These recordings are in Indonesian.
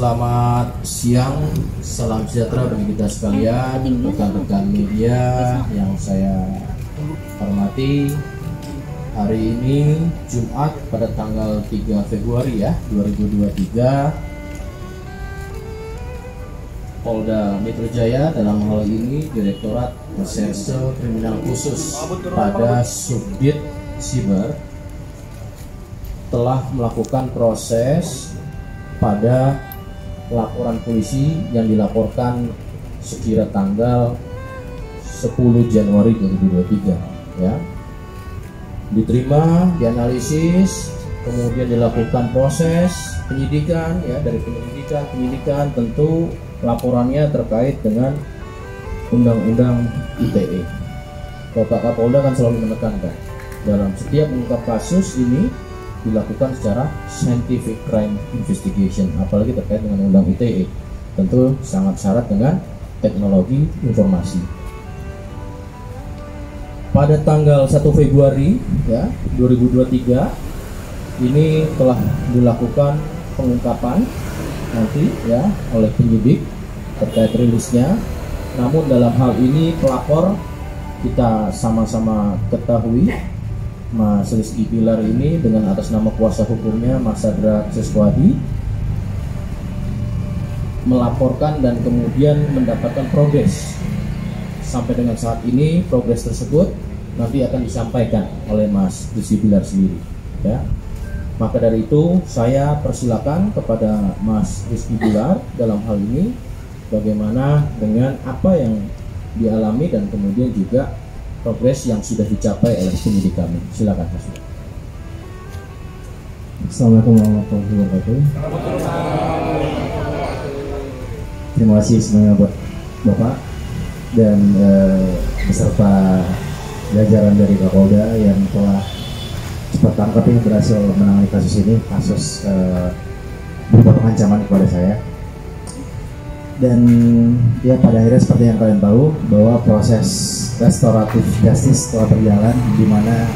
Selamat siang, salam sejahtera bagi kita sekalian, rekan-rekan media yang saya hormati. Hari ini Jumat pada tanggal 3 Februari 2023, Polda Metro Jaya dalam hal ini Direktorat Reserse Kriminal Khusus pada Subdit Siber telah melakukan proses pada laporan polisi yang dilaporkan sekira tanggal 10 Januari 2023 ya. Diterima, dianalisis, kemudian dilakukan proses penyidikan ya. Dari penyidikan tentu laporannya terkait dengan Undang-Undang ITE. Bapak Kapolda kan selalu menekankan dalam setiap mengungkap kasus ini dilakukan secara scientific crime investigation, apalagi terkait dengan undang ITE, tentu sangat syarat dengan teknologi informasi. Pada tanggal 1 Februari 2023 ini telah dilakukan pengungkapan nanti ya oleh penyidik terkait rilisnya. Namun dalam hal ini pelapor kita sama-sama ketahui, Mas Rizky Bilar ini dengan atas nama kuasa hukumnya Mas Sadra Seswadi melaporkan dan kemudian mendapatkan progres. Sampai dengan saat ini progres tersebut nanti akan disampaikan oleh Mas Rizky Bilar sendiri ya. Maka dari itu saya persilakan kepada Mas Rizky Bilar dalam hal ini bagaimana dengan apa yang dialami dan kemudian juga progres yang sudah dicapai oleh penyidik kami. Silakan Mas. Assalamualaikum warahmatullahi wabarakatuh. Terima kasih semuanya buat Bapak dan beserta jajaran dari Kapolda yang telah cepat tangkap ini, berhasil menangani kasus ini, kasus berupa pengancaman kepada saya. Dan ya pada akhirnya seperti yang kalian tahu bahwa proses restoratif justice telah berjalan, di mana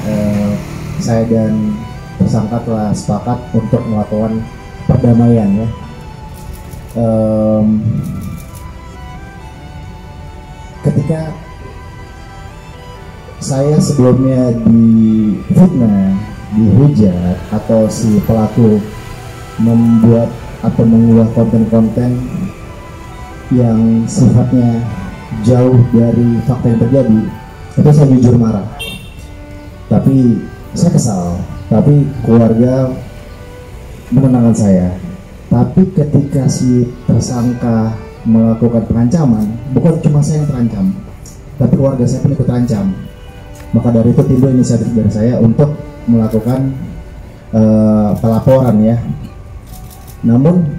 saya dan tersangka telah sepakat untuk melakukan perdamaian ya. Ketika saya sebelumnya difitnah, dihujat, atau si pelaku membuat atau mengunggah konten-konten yang sifatnya jauh dari fakta yang terjadi, itu saya jujur marah. Tapi saya kesal, tapi keluarga menenangkan saya. Tapi ketika si tersangka melakukan pengancaman, bukan cuma saya yang terancam, tapi keluarga saya pun ikut terancam. Maka dari itu timbul inisiatif dari saya untuk melakukan pelaporan ya. Namun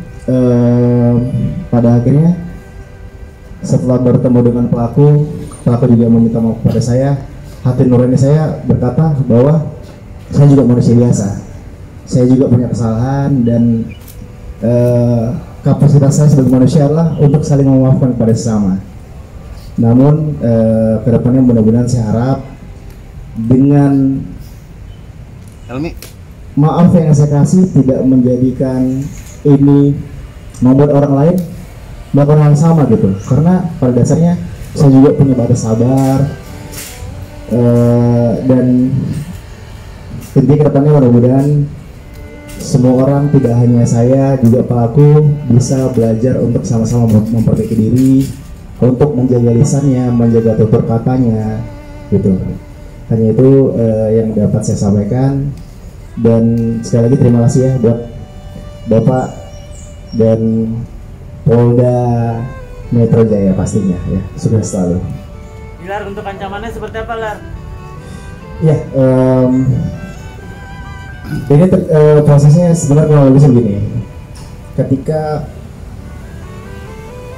pada akhirnya setelah bertemu dengan pelaku juga meminta maaf kepada saya. Hati nurani saya berkata bahwa saya juga manusia biasa, saya juga punya kesalahan, dan kapasitas saya sebagai manusia adalah untuk saling memaafkan kepada sesama. Namun kedepannya mudah-mudahan saya harap dengan maaf yang saya kasih tidak menjadikan ini membuat orang lain melakukan hal yang sama gitu, karena pada dasarnya saya juga punya batas sabar, dan intinya kedepannya mudah-mudahan semua orang, tidak hanya saya, juga pelaku, bisa belajar untuk sama-sama memperbaiki diri, untuk menjaga lisannya, menjaga tutur katanya gitu. Hanya itu yang dapat saya sampaikan, dan sekali lagi terima kasih ya buat Bapak dan Polda Metro Jaya pastinya ya, sudah selalu. Bilar, untuk ancamannya seperti apa, Lar? Ya, ini prosesnya sebenarnya kurang lebih begini. Ketika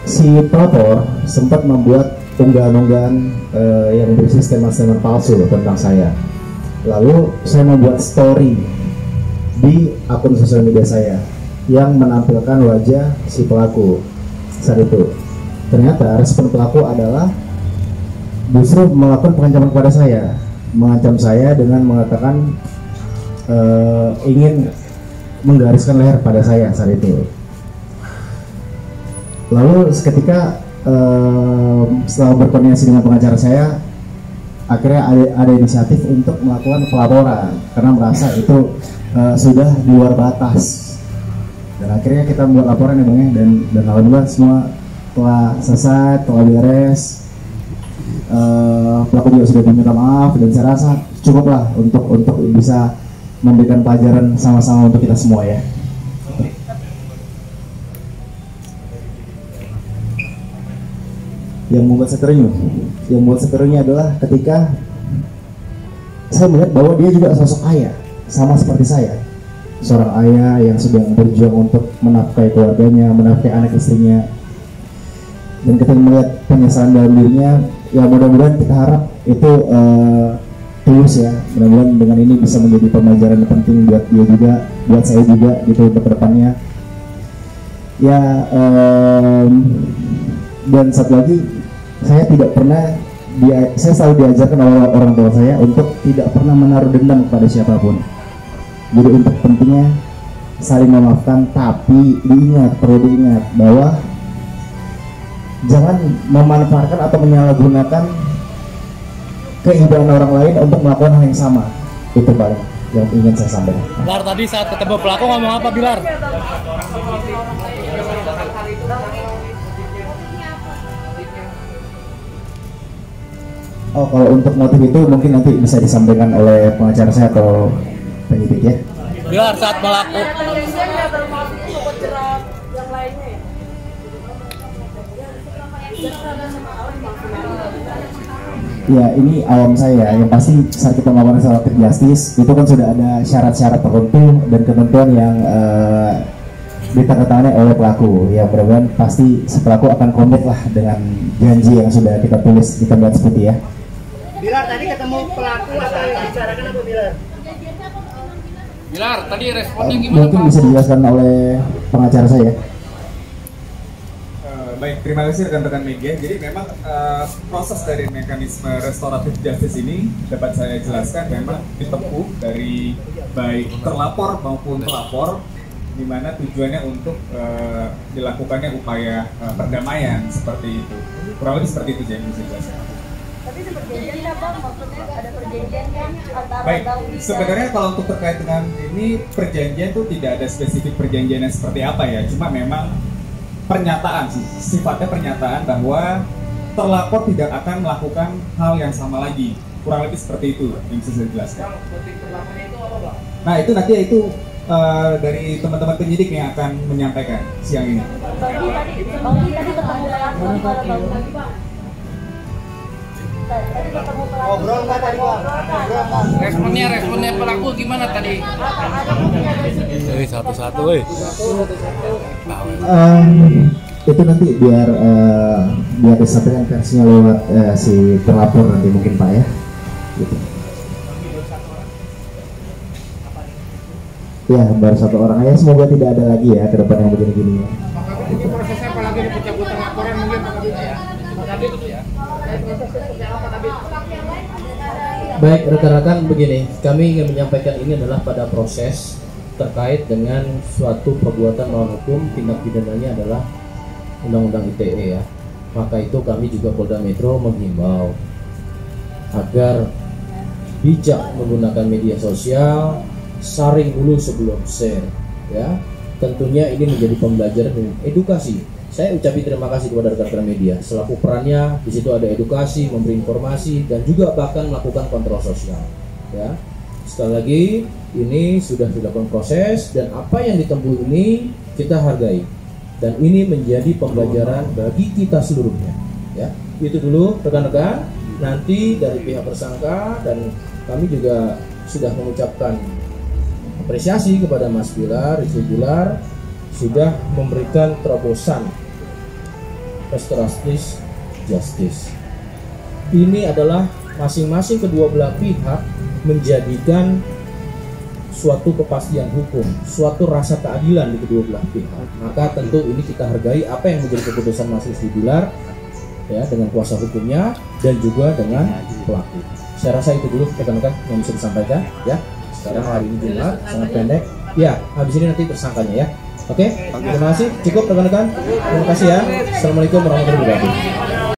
si pelapor sempat membuat unggahan-unggahan yang berisi statement-statement palsu tentang saya, lalu saya membuat story di akun sosial media saya yang menampilkan wajah si pelaku saat itu. Ternyata respon pelaku adalah justru melakukan pengancaman kepada saya, mengancam saya dengan mengatakan ingin menggariskan leher pada saya saat itu. Lalu seketika setelah berkoordinasi dengan pengacara saya, akhirnya ada inisiatif untuk melakukan pelaporan karena merasa itu sudah di luar batas. Dan akhirnya kita membuat laporan ya Bang ya, dan alhamdulillah semua telah selesai, telah beres. Pelaku juga sudah diminta maaf dan saya rasa cukuplah untuk bisa memberikan pelajaran sama-sama untuk kita semua ya. Yang membuat saya terenyuh adalah ketika saya melihat bahwa dia juga sosok ayah, sama seperti saya, seorang ayah yang sedang berjuang untuk menafkahi keluarganya, menafkahi anak istrinya. Dan kita melihat penyesalan dalam dirinya, ya mudah-mudahan kita harap itu tulus ya. Mudah-mudahan dengan ini bisa menjadi pembelajaran yang penting buat dia juga, buat saya juga gitu untuk kedepannya. Ya, dan satu lagi, saya selalu diajarkan oleh orang tua saya untuk tidak pernah menaruh dendam kepada siapapun. Jadi untuk pentingnya saling memaafkan, tapi perlu diingat bahwa jangan memanfaatkan atau menyalahgunakan keindahan orang lain untuk melakukan hal yang sama. Itu paling yang ingin saya sampaikan. Bilar, tadi saat ketemu pelaku ngomong apa Bilar? Oh, kalau untuk motif itu mungkin nanti bisa disampaikan oleh pengacara saya atau penyidik ya. Bilar, saat pelaku ya, ini awam saya. Yang pasti saat kita melakukan restoratif justice itu kan sudah ada syarat-syarat tertentu dan ketentuan yang ditandatangani oleh pelaku. Ya mudah-mudahan pasti si pelaku akan komit lah dengan janji yang sudah kita tulis di tempat putih ya. Bilar, tadi ketemu pelaku atau yang bicarakan apa Bilar? Bilar, tadi responnya gimana Mungkin Pak? bisa dijelaskan oleh pengacara saya. Baik, terima kasih rekan-rekan media. Jadi memang proses dari mekanisme restoratif justice ini dapat saya jelaskan memang ditempuh dari baik terlapor maupun pelapor, di mana tujuannya untuk dilakukannya upaya perdamaian seperti itu. Kurang lebih seperti itu yang bisa dijelaskan. Tapi perjanjian nggak Bang? Maksudnya ada perjanjian kan antara Baik, Bang Bisa? sebenarnya kalau untuk terkait dengan ini perjanjian itu tidak ada spesifik perjanjiannya seperti apa ya. Cuma memang pernyataan sih, sifatnya pernyataan bahwa terlapor tidak akan melakukan hal yang sama lagi. Kurang lebih seperti itu yang bisa saya jelaskan. Nah itu nanti dari teman-teman penyidik yang akan menyampaikan siang ini. Bang tadi ketemu pelaku gimana Bang? Tadi ketemu pelaku. Ngobrol nggak tadi Bang? Responnya pelaku gimana tadi? Satu-satu Itu nanti biar disampaikan versinya lewat si pelapor nanti mungkin Pak ya. Gitu. Ya baru satu orang aja, semoga tidak ada lagi ya ke depan yang begini-gini ya. Ini prosesnya apalagi di pencabutan laporan mungkin Pak Kabit ya? Pak Kabit itu ya? Baik rekan-rekan, begini, kami ingin menyampaikan ini adalah pada proses terkait dengan suatu perbuatan melawan hukum, tindak pidananya adalah Undang-Undang ITE ya. Maka itu kami juga Polda Metro menghimbau agar bijak menggunakan media sosial, saring dulu sebelum share ya. Tentunya ini menjadi pembelajaran dan edukasi. Saya ucapkan terima kasih kepada rekan-rekan media selaku perannya di situ ada edukasi, memberi informasi dan juga bahkan melakukan kontrol sosial ya. Sekali lagi ini sudah dilakukan proses dan apa yang ditempuh ini kita hargai dan ini menjadi pembelajaran bagi kita seluruhnya ya. Itu dulu rekan-rekan. Nanti dari pihak tersangka dan kami juga sudah mengucapkan apresiasi kepada Mas Bilar, Rizky Bilar sudah memberikan terobosan restoratif justice. Ini adalah masing-masing kedua belah pihak menjadikan suatu kepastian hukum, suatu rasa keadilan di kedua belah pihak. Maka tentu ini kita hargai apa yang menjadi keputusan Mas Rizky Bilar ya dengan kuasa hukumnya dan juga dengan pelaku. Saya rasa itu dulu rekan-rekan yang bisa disampaikan ya. Sekarang hari ini Jumat sangat pendek. Ya, habis ini nanti tersangkanya ya. Oke, terima kasih. Cukup rekan-rekan. Terima kasih ya. Assalamualaikum warahmatullahi wabarakatuh.